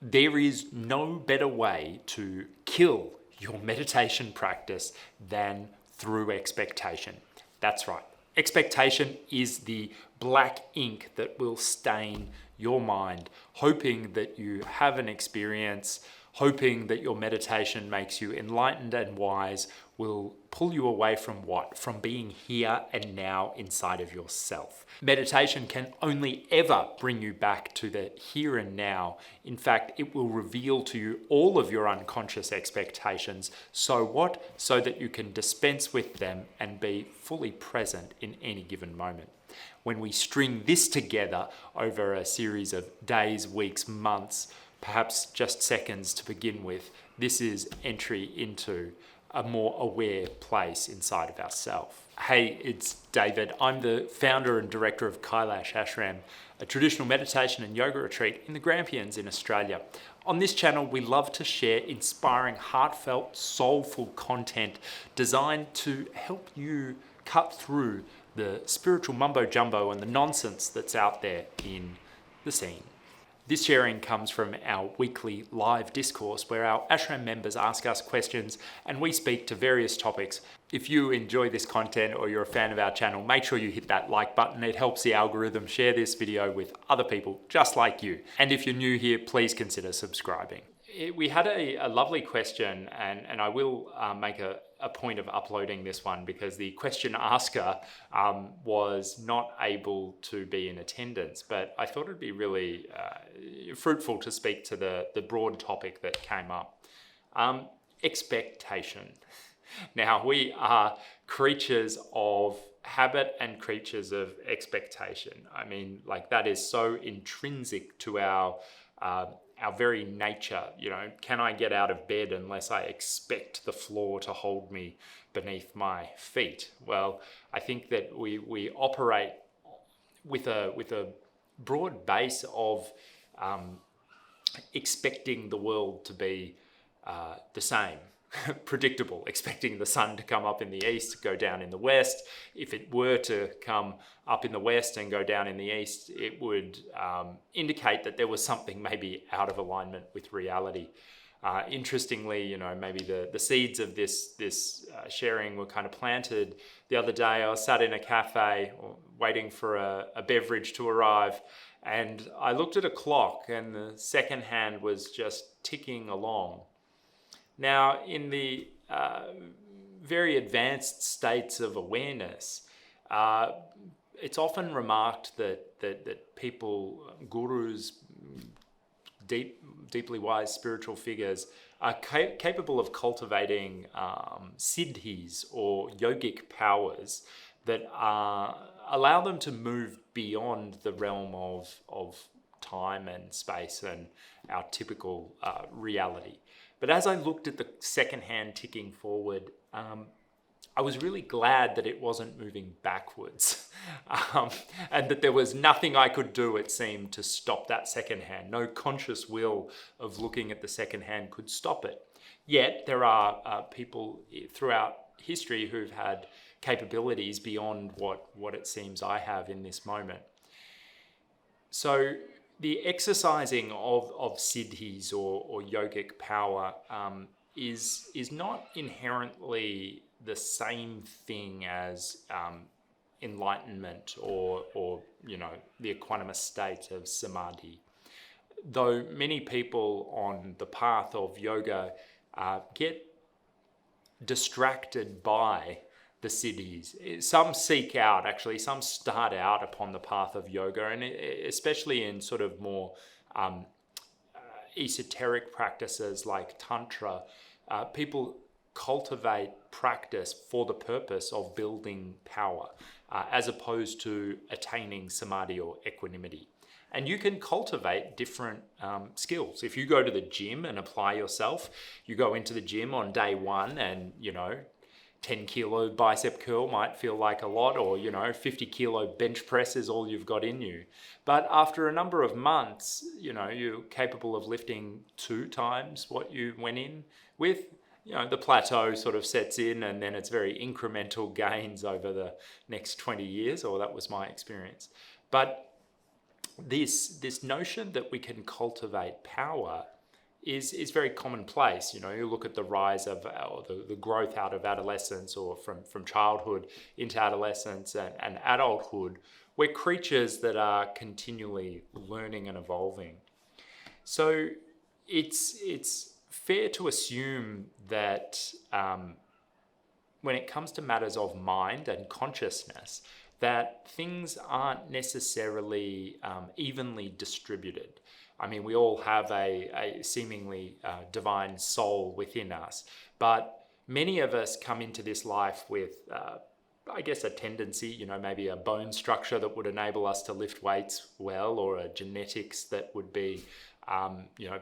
There is no better way to kill your meditation practice than through expectation. That's right. Expectation is the black ink that will stain your mind, hoping that you have an experience, hoping that your meditation makes you enlightened and wise, will pull you away from what? From being here and now inside of yourself. Meditation can only ever bring you back to the here and now. In fact, it will reveal to you all of your unconscious expectations. So what? So that you can dispense with them and be fully present in any given moment. When we string this together over a series of days, weeks, months, perhaps just seconds to begin with, this is entry into a more aware place inside of ourselves. Hey, it's David. I'm the founder and director of Kailash Ashram, a traditional meditation and yoga retreat in the Grampians in Australia. On this channel, we love to share inspiring, heartfelt, soulful content designed to help you cut through the spiritual mumbo jumbo and the nonsense that's out there in the scene. This sharing comes from our weekly live discourse where our ashram members ask us questions and we speak to various topics. If you enjoy this content or you're a fan of our channel, make sure you hit that like button. It helps the algorithm share this video with other people just like you. And if you're new here, please consider subscribing. We had a lovely question, and I will make a point of uploading this one because the question asker was not able to be in attendance, but I thought it'd be really fruitful to speak to the broad topic that came up. Expectation. Now, we are creatures of habit and creatures of expectation. I mean, like, that is so intrinsic to our very nature. You know, can I get out of bed unless I expect the floor to hold me beneath my feet? Well, I think that we operate with a broad base of expecting the world to be the same. Predictable, expecting the sun to come up in the east, go down in the west. If it were to come up in the west and go down in the east, it would indicate that there was something maybe out of alignment with reality. Interestingly, you know, maybe the seeds of this sharing were kind of planted the other day. I was sat in a cafe waiting for a beverage to arrive, and I looked at a clock and the second hand was just ticking along. Now, in the very advanced states of awareness, it's often remarked that people, gurus, deeply wise spiritual figures, are capable of cultivating siddhis or yogic powers that allow them to move beyond the realm of time and space and our typical reality. But as I looked at the second hand ticking forward, I was really glad that it wasn't moving backwards and that there was nothing I could do, it seemed, to stop that second hand. No conscious will of looking at the second hand could stop it. Yet there are people throughout history who've had capabilities beyond what it seems I have in this moment. So the exercising of siddhis or yogic power is not inherently the same thing as enlightenment or you know, the equanimous state of samadhi. Though many people on the path of yoga get distracted by the siddhis. Some seek out, actually, some start out upon the path of yoga, and especially in sort of more esoteric practices like Tantra, people cultivate practice for the purpose of building power, as opposed to attaining samadhi or equanimity. And you can cultivate different skills. If you go to the gym and apply yourself, you go into the gym on day one and, you know, 10 kilo bicep curl might feel like a lot, or, you know, 50 kilo bench press is all you've got in you. But after a number of months, you know, you're capable of lifting 2 times what you went in with. You know, the plateau sort of sets in, and then it's very incremental gains over the next 20 years, or that was my experience. But this notion that we can cultivate power is very commonplace. You know, you look at the rise of or the growth out of adolescence, or from childhood into adolescence and adulthood. We're creatures that are continually learning and evolving. So it's fair to assume that when it comes to matters of mind and consciousness, that things aren't necessarily evenly distributed. I mean, we all have a seemingly divine soul within us, but many of us come into this life with, I guess, a tendency, you know, maybe a bone structure that would enable us to lift weights well, or a genetics that would be, you know,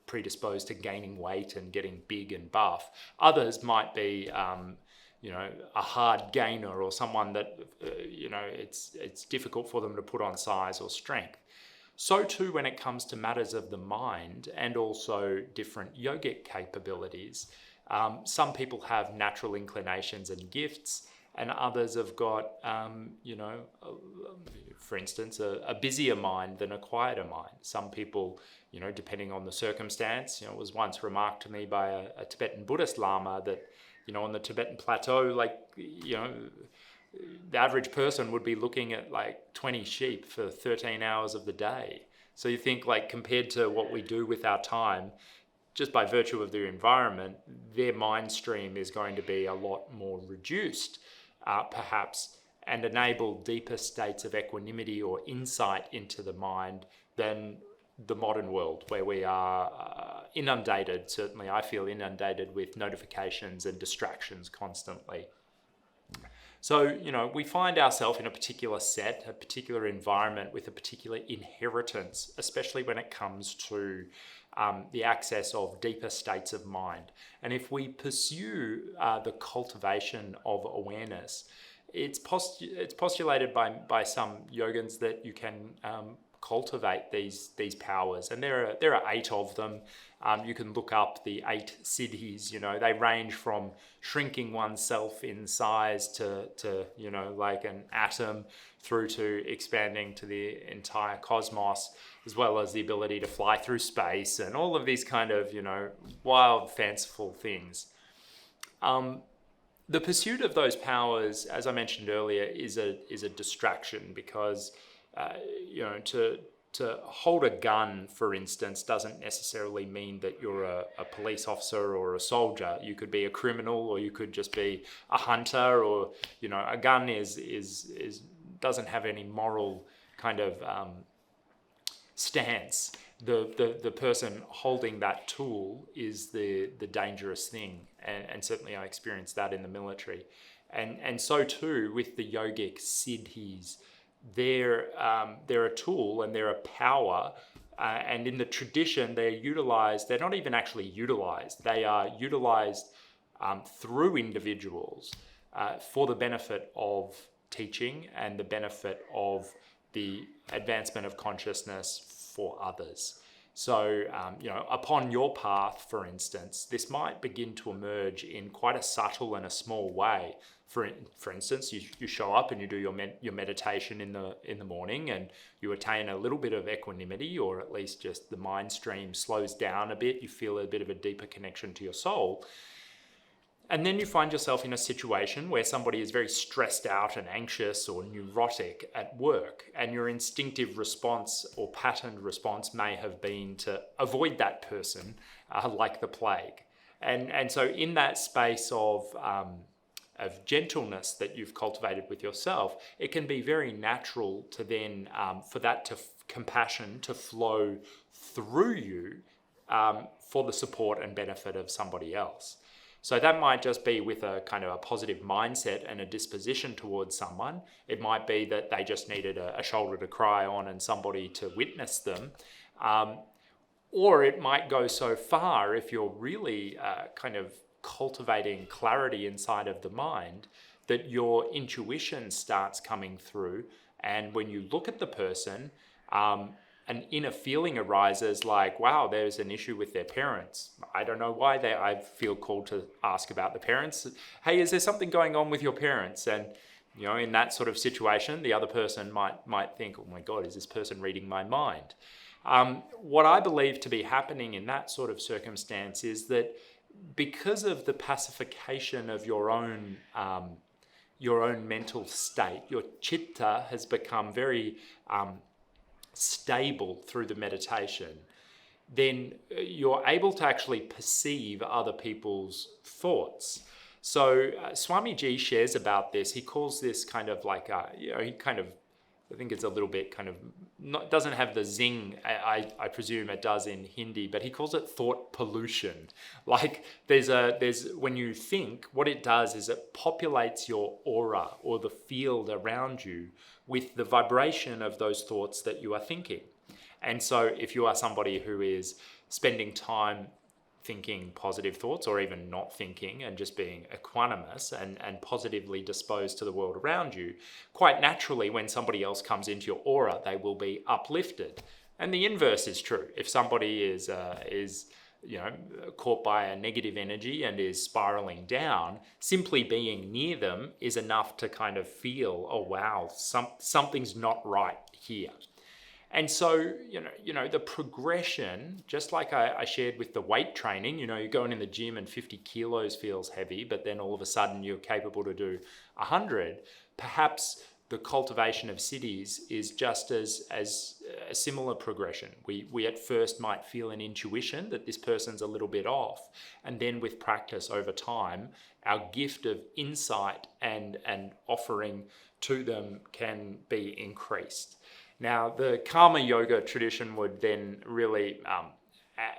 predisposed to gaining weight and getting big and buff. Others might be, you know, a hard gainer, or someone that, you know, it's difficult for them to put on size or strength. So too when it comes to matters of the mind and also different yogic capabilities. Some people have natural inclinations and gifts, and others have got, you know, for instance, a busier mind than a quieter mind. Some people, you know, depending on the circumstance, you know, it was once remarked to me by a Tibetan Buddhist Lama that, you know, on the Tibetan plateau, like, you know, the average person would be looking at like 20 sheep for 13 hours of the day. So you think, like, compared to what we do with our time, just by virtue of their environment, their mind stream is going to be a lot more reduced, perhaps, and enable deeper states of equanimity or insight into the mind than the modern world, where we are inundated. Certainly I feel inundated with notifications and distractions constantly. So, you know, we find ourselves in a particular set, a particular environment with a particular inheritance, especially when it comes to the access of deeper states of mind. And if we pursue the cultivation of awareness, it's postulated by some yogins that you can cultivate these powers, and there are 8 of them. You can look up the 8 Siddhis. You know, they range from shrinking oneself in size to you know, like an atom, through to expanding to the entire cosmos, as well as the ability to fly through space and all of these kind of, you know, wild, fanciful things. The pursuit of those powers, as I mentioned earlier, is a distraction, because you know, to hold a gun, for instance, doesn't necessarily mean that you're a police officer or a soldier. You could be a criminal, or you could just be a hunter, or, you know, a gun doesn't have any moral kind of stance. The person holding that tool is the dangerous thing, and certainly I experienced that in the military, and so too with the yogic siddhis. They're a tool and they're a power, and in the tradition they're utilized. They're not even actually utilized. They are utilized through individuals for the benefit of teaching and the benefit of the advancement of consciousness for others. So, you know, upon your path, for instance, this might begin to emerge in quite a subtle and a small way. For instance, you show up and you do your meditation in the morning, and you attain a little bit of equanimity, or at least just the mind stream slows down a bit. You feel a bit of a deeper connection to your soul. And then you find yourself in a situation where somebody is very stressed out and anxious or neurotic at work, and your instinctive response or patterned response may have been to avoid that person like the plague. And so in that space of gentleness that you've cultivated with yourself, it can be very natural to then, for that compassion to flow through you for the support and benefit of somebody else. So that might just be with a kind of a positive mindset and a disposition towards someone. It might be that they just needed a shoulder to cry on and somebody to witness them. Or it might go so far, if you're really kind of cultivating clarity inside of the mind, that your intuition starts coming through. And when you look at the person, an inner feeling arises like, wow, there's an issue with their parents. I don't know why I feel called to ask about the parents. Hey, is there something going on with your parents? And In that sort of situation, the other person might think, oh my God, is this person reading my mind? What I believe to be happening in that sort of circumstance is that because of the pacification of your own mental state, your chitta has become very stable through the meditation, then you're able to actually perceive other people's thoughts. So Swamiji shares about this. He calls this kind of like, I think it's a little bit kind of, doesn't have the zing, I presume it does in Hindi, but he calls it thought pollution. Like when you think, what it does is it populates your aura or the field around you with the vibration of those thoughts that you are thinking. And so if you are somebody who is spending time thinking positive thoughts or even not thinking and just being equanimous and positively disposed to the world around you, quite naturally when somebody else comes into your aura, they will be uplifted. And the inverse is true. If somebody is caught by a negative energy and is spiraling down, simply being near them is enough to kind of feel, oh wow, something's not right here. And so, the progression, just like I shared with the weight training, you're going in the gym and 50 kilos feels heavy, but then all of a sudden you're capable to do 100. Perhaps the cultivation of siddhis is just as a similar progression. We at first might feel an intuition that this person's a little bit off. And then with practice over time, our gift of insight and offering to them can be increased. Now, the karma yoga tradition would then really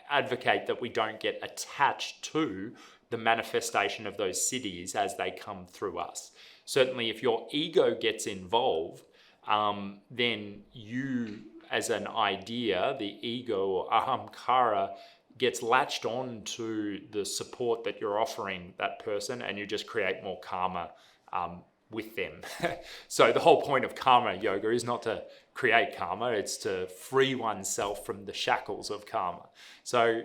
advocate that we don't get attached to the manifestation of those siddhis as they come through us. Certainly, if your ego gets involved, then you, as an idea, the ego or ahamkara, gets latched on to the support that you're offering that person, and you just create more karma with them. So the whole point of karma yoga is not to create karma, it's to free oneself from the shackles of karma. So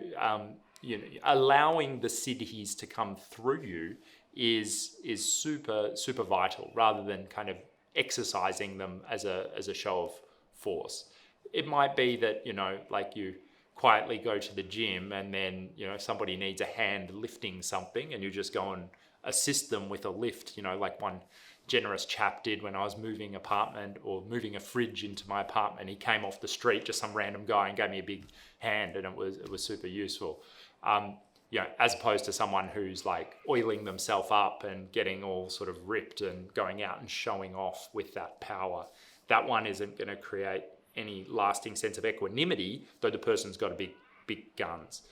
allowing the siddhis to come through you is super vital, rather than kind of exercising them as a show of force. It might be that like you quietly go to the gym and then somebody needs a hand lifting something and you just go and assist them with a lift, like one generous chap did when I was moving a fridge into my apartment. He came off the street, just some random guy, and gave me a big hand, and it was super useful. As opposed to someone who's like oiling themselves up and getting all sort of ripped and going out and showing off with that power. That one isn't going to create any lasting sense of equanimity, though the person's got a big guns.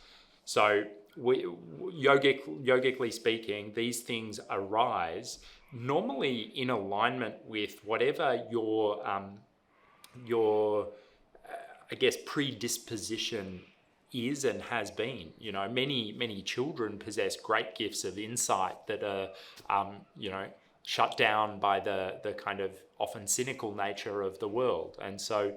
So yogically speaking, these things arise normally in alignment with whatever your predisposition is and has been. Many children possess great gifts of insight that are shut down by the kind of often cynical nature of the world. And so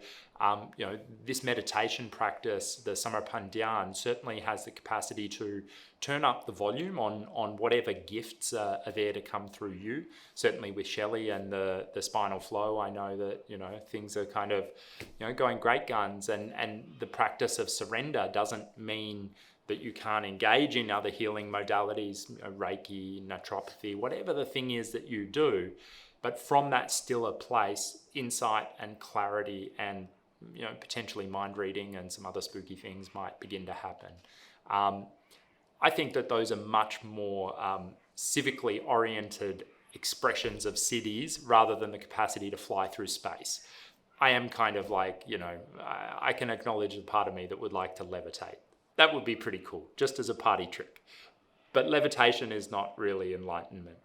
this meditation practice, the Samarpan certainly has the capacity to turn up the volume on whatever gifts are there to come through you. Certainly with Shelley and the spinal flow, I know that things are kind of going great guns, and the practice of surrender doesn't mean that you can't engage in other healing modalities, Reiki, naturopathy, whatever the thing is that you do. But from that stiller place, insight and clarity and potentially mind reading and some other spooky things might begin to happen. I think that those are much more civically oriented expressions of siddhis rather than the capacity to fly through space. I am kind of like, I can acknowledge the part of me that would like to levitate. That would be pretty cool, just as a party trick. But levitation is not really enlightenment.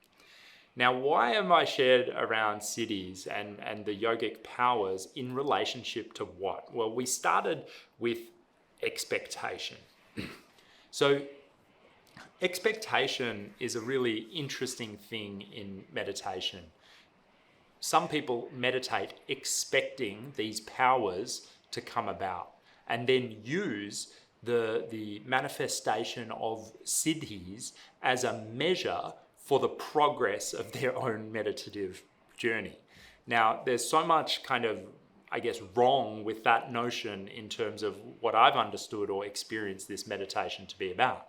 Now, why am I shared around siddhis and the yogic powers in relationship to what? Well, we started with expectation. So expectation is a really interesting thing in meditation. Some people meditate expecting these powers to come about and then use the manifestation of siddhis as a measure for the progress of their own meditative journey. Now, there's so much kind of, I guess, wrong with that notion in terms of what I've understood or experienced this meditation to be about.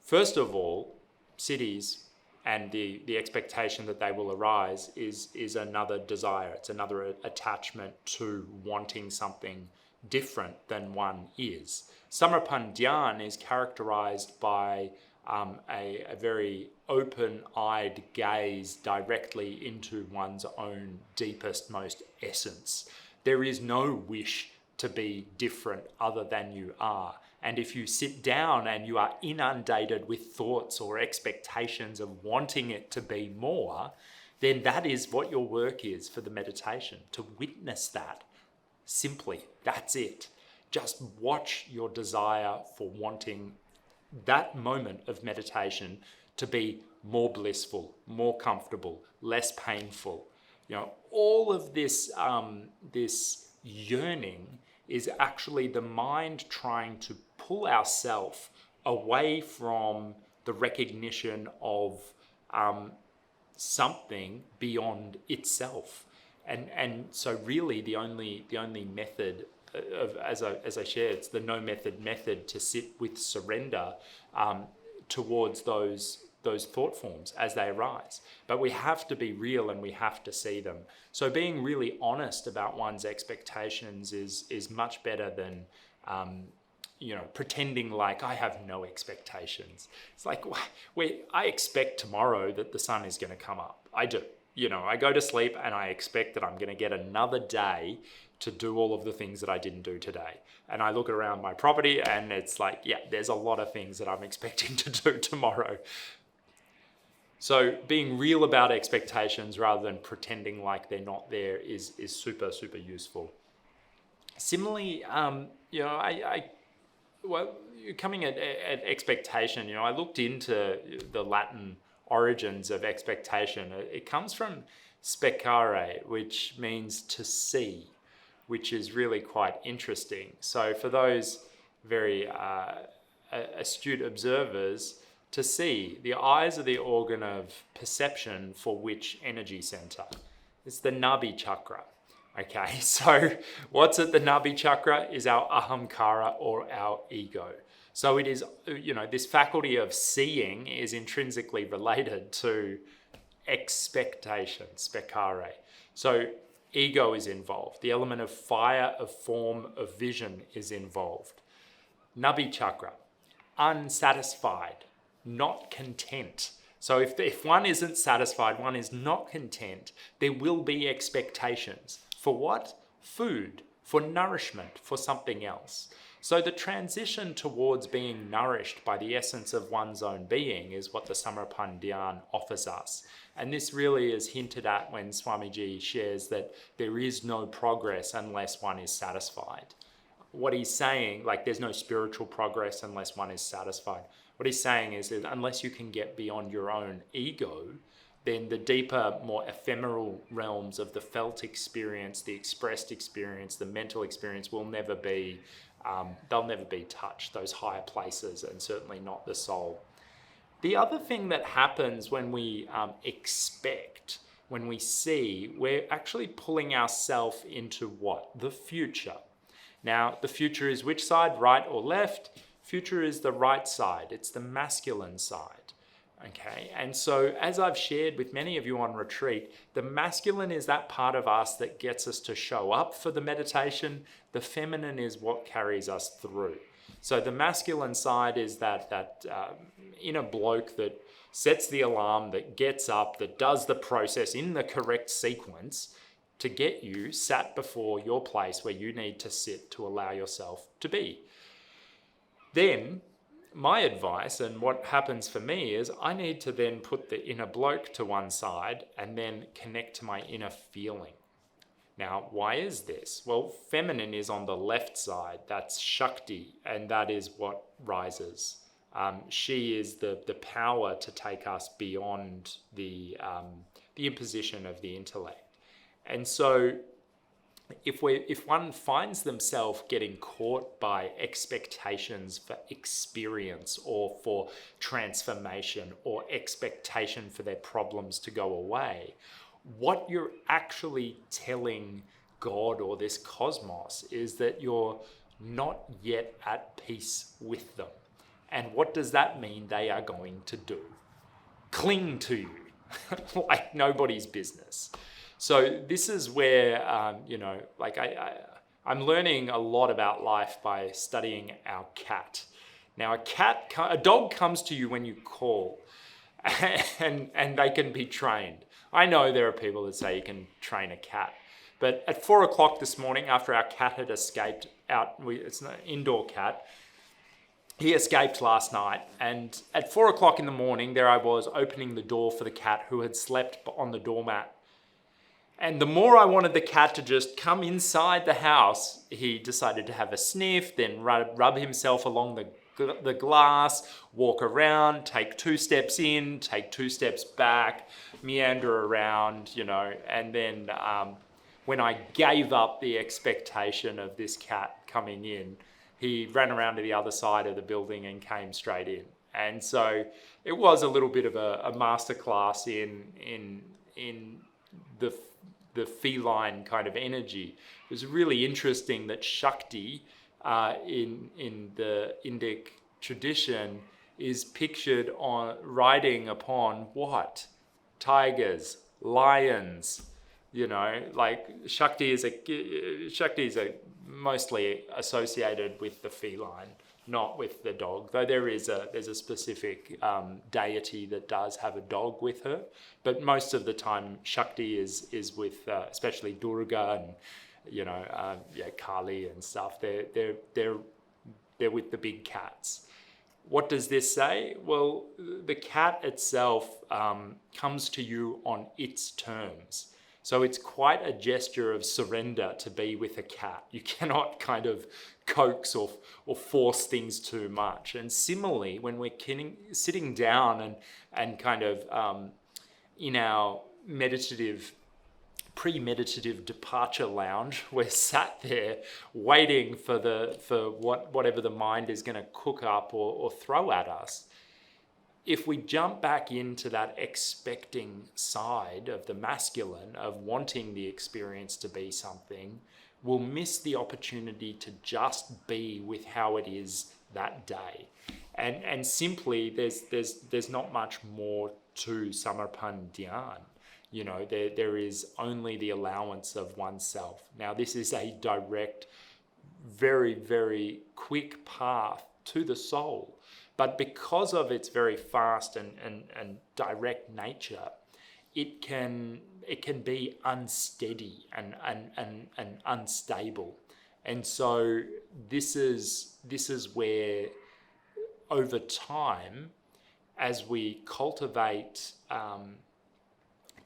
First of all, cities and the expectation that they will arise is another desire. It's another attachment to wanting something different than one is. Samarpan Dhyan is characterized by a very open-eyed gaze directly into one's own deepest, most essence. There is no wish to be different other than you are. And if you sit down and you are inundated with thoughts or expectations of wanting it to be more, then that is what your work is for the meditation, to witness that. Simply, that's it. Just watch your desire for wanting that moment of meditation to be more blissful, more comfortable, less painful. All of this, this yearning is actually the mind trying to pull ourselves away from the recognition of something beyond itself. And so really the only method of, as I shared, it's the no method to sit with surrender towards those thought forms as they arise. But we have to be real and we have to see them. So being really honest about one's expectations is much better than pretending like I have no expectations. It's like, I expect tomorrow that the sun is going to come up. I do. I go to sleep and I expect that I'm going to get another day to do all of the things that I didn't do today. And I look around my property and it's like, there's a lot of things that I'm expecting to do tomorrow. So being real about expectations rather than pretending like they're not there is super, super useful. Similarly, coming at expectation, I looked into the Latin origins of expectation. It comes from specare, which means to see, which is really quite interesting. So for those very astute observers, to see, the eyes are the organ of perception for which energy center? It's the Nabi chakra. Okay, so what's at the Nabi chakra is our ahamkara or our ego. So it is, this faculty of seeing is intrinsically related to expectation, specare. So ego is involved. The element of fire, of form, of vision is involved. Nabi chakra, unsatisfied, not content. So if one isn't satisfied, one is not content, there will be expectations. For what? Food, for nourishment, for something else. So the transition towards being nourished by the essence of one's own being is what the Samarpan Dhyan offers us. And this really is hinted at when Swamiji shares that there is no progress unless one is satisfied. What he's saying, there's no spiritual progress unless one is satisfied. What he's saying is that unless you can get beyond your own ego, then the deeper, more ephemeral realms of the felt experience, the expressed experience, the mental experience will never be, they'll never be touched, those higher places, and certainly not the soul. The other thing that happens when we expect, when we see, we're actually pulling ourselves into what? The future. Now, the future is which side, right or left? Future is the right side. It's the masculine side. Okay, and so as I've shared with many of you on retreat, the masculine is that part of us that gets us to show up for the meditation. The feminine is what carries us through. So the masculine side is that inner bloke that sets the alarm, that gets up, that does the process in the correct sequence to get you sat before your place where you need to sit to allow yourself to be. Then my advice and what happens for me is I need to then put the inner bloke to one side and then connect to my inner feeling. Now, why is this? Well, feminine is on the left side. That's Shakti, and that is what rises. She is the power to take us beyond the imposition of the intellect. And so if one finds themselves getting caught by expectations for experience or for transformation or expectation for their problems to go away, what you're actually telling God or this cosmos is that you're not yet at peace with them. And what does that mean they are going to do? Cling to you like nobody's business. So this is where, I'm learning a lot about life by studying our cat. Now, a dog comes to you when you call, and they can be trained. I know there are people that say you can train a cat, but at 4 o'clock this morning, after our cat had escaped out, it's an indoor cat, he escaped last night, and at 4 o'clock in the morning, there I was opening the door for the cat who had slept on the doormat. And the more I wanted the cat to just come inside the house, he decided to have a sniff, then rub himself along the glass, walk around, take 2 steps in, take 2 steps back, meander around, and then when I gave up the expectation of this cat coming in, he ran around to the other side of the building and came straight in. And so it was a little bit of a masterclass in the feline kind of energy. It was really interesting that Shakti in the Indic tradition is pictured on riding upon what? Tigers, lions. Like Shakti is mostly associated with the feline, not with the dog. Though there's a specific deity that does have a dog with her, but most of the time Shakti is with especially Durga and Kali and stuff. They're with the big cats. What does this say? Well, the cat itself comes to you on its terms. So it's quite a gesture of surrender to be with a cat. You cannot kind of coax or force things too much. And similarly, when we're sitting down and kind of in our pre-meditative departure lounge, we're sat there waiting for whatever the mind is going to cook up or throw at us. If we jump back into that expecting side of the masculine, of wanting the experience to be something, we'll miss the opportunity to just be with how it is that day. And simply, there's not much more to Samarpan Dhyan. There is only the allowance of oneself. Now, this is a direct, very, very quick path to the soul. But because of its very fast and direct nature, it can be unsteady and unstable. And so this is where, over time, as we cultivate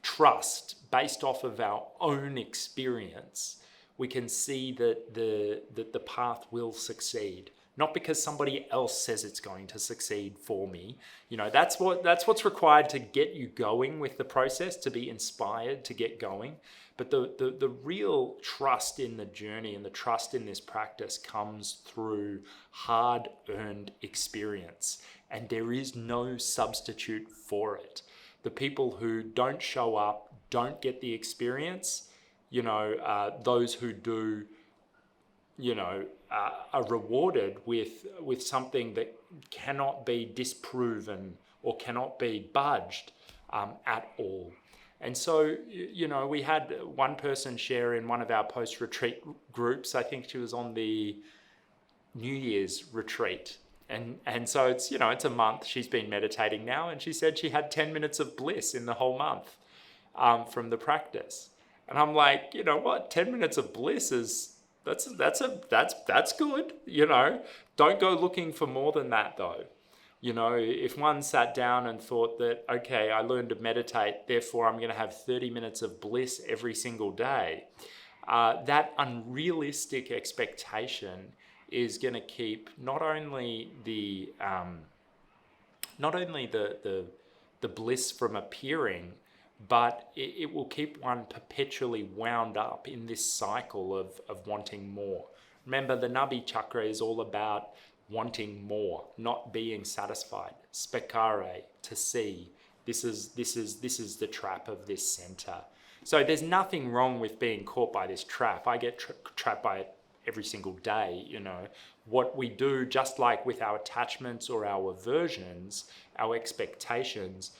trust based off of our own experience, we can see that the path will succeed. Not because somebody else says it's going to succeed for me. That's what's required to get you going with the process, to be inspired to get going. But the real trust in the journey and the trust in this practice comes through hard-earned experience. And there is no substitute for it. The people who don't show up, don't get the experience, those who do, are rewarded with something that cannot be disproven or cannot be budged at all. And so, we had one person share in one of our post-retreat groups. I think she was on the New Year's retreat. And so it's a month. She's been meditating now, and she said she had 10 minutes of bliss in the whole month from the practice. And I'm like, 10 minutes of bliss is... That's good, Don't go looking for more than that, though. If one sat down and thought that, okay, I learned to meditate, therefore I'm going to have 30 minutes of bliss every single day, that unrealistic expectation is going to keep not only the bliss from appearing, but it will keep one perpetually wound up in this cycle of wanting more. Remember, the Nabi chakra is all about wanting more, not being satisfied. Spekare, to see. This is the trap of this center. So there's nothing wrong with being caught by this trap. I get trapped by it every single day, you know. What we do, just like with our attachments or our aversions, our expectations,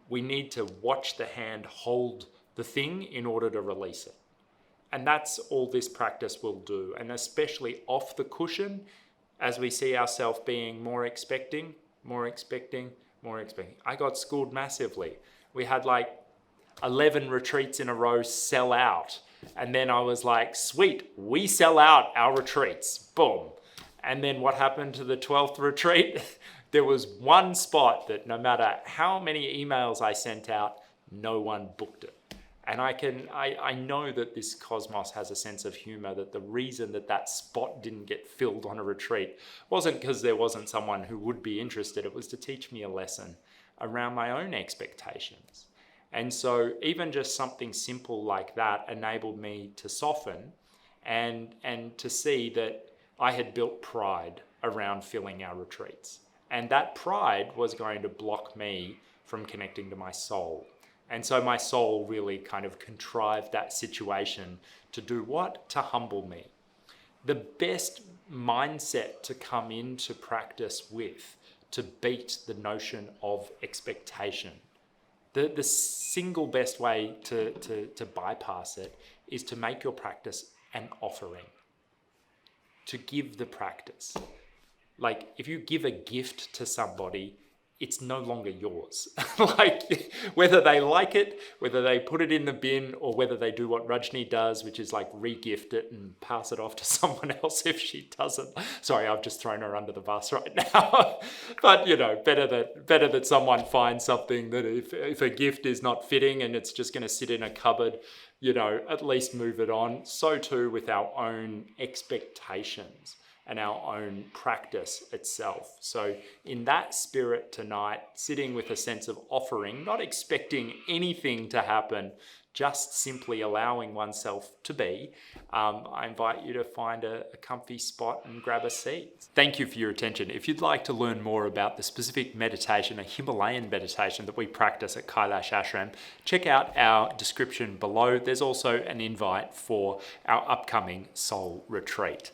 we need to watch the hand hold the thing in order to release it. And that's all this practice will do. And especially off the cushion, as we see ourselves being more expecting. I got schooled massively. We had like 11 retreats in a row sell out. And then I was like, sweet, we sell out our retreats. Boom. And then what happened to the 12th retreat? There was one spot that no matter how many emails I sent out, no one booked it. And I know that this cosmos has a sense of humor, that the reason that spot didn't get filled on a retreat wasn't because there wasn't someone who would be interested. It was to teach me a lesson around my own expectations. And so even just something simple like that enabled me to soften and to see that I had built pride around filling our retreats. And that pride was going to block me from connecting to my soul. And so my soul really kind of contrived that situation to do what? To humble me. The best mindset to come into practice with, to beat the notion of expectation. The single best way to bypass it is to make your practice an offering. To give the practice. Like if you give a gift to somebody, it's no longer yours. Like whether they like it, whether they put it in the bin, or whether they do what Rajni does, which is like re-gift it and pass it off to someone else if she doesn't. Sorry, I've just thrown her under the bus right now. But you know, better that someone finds something that if a gift is not fitting and it's just going to sit in a cupboard, you know, at least move it on. So too with our own expectations and our own practice itself. So in that spirit tonight, sitting with a sense of offering, not expecting anything to happen, just simply allowing oneself to be, I invite you to find a comfy spot and grab a seat. Thank you for your attention. If you'd like to learn more about the specific meditation, a Himalayan meditation that we practice at Kailash Ashram, check out our description below. There's also an invite for our upcoming soul retreat.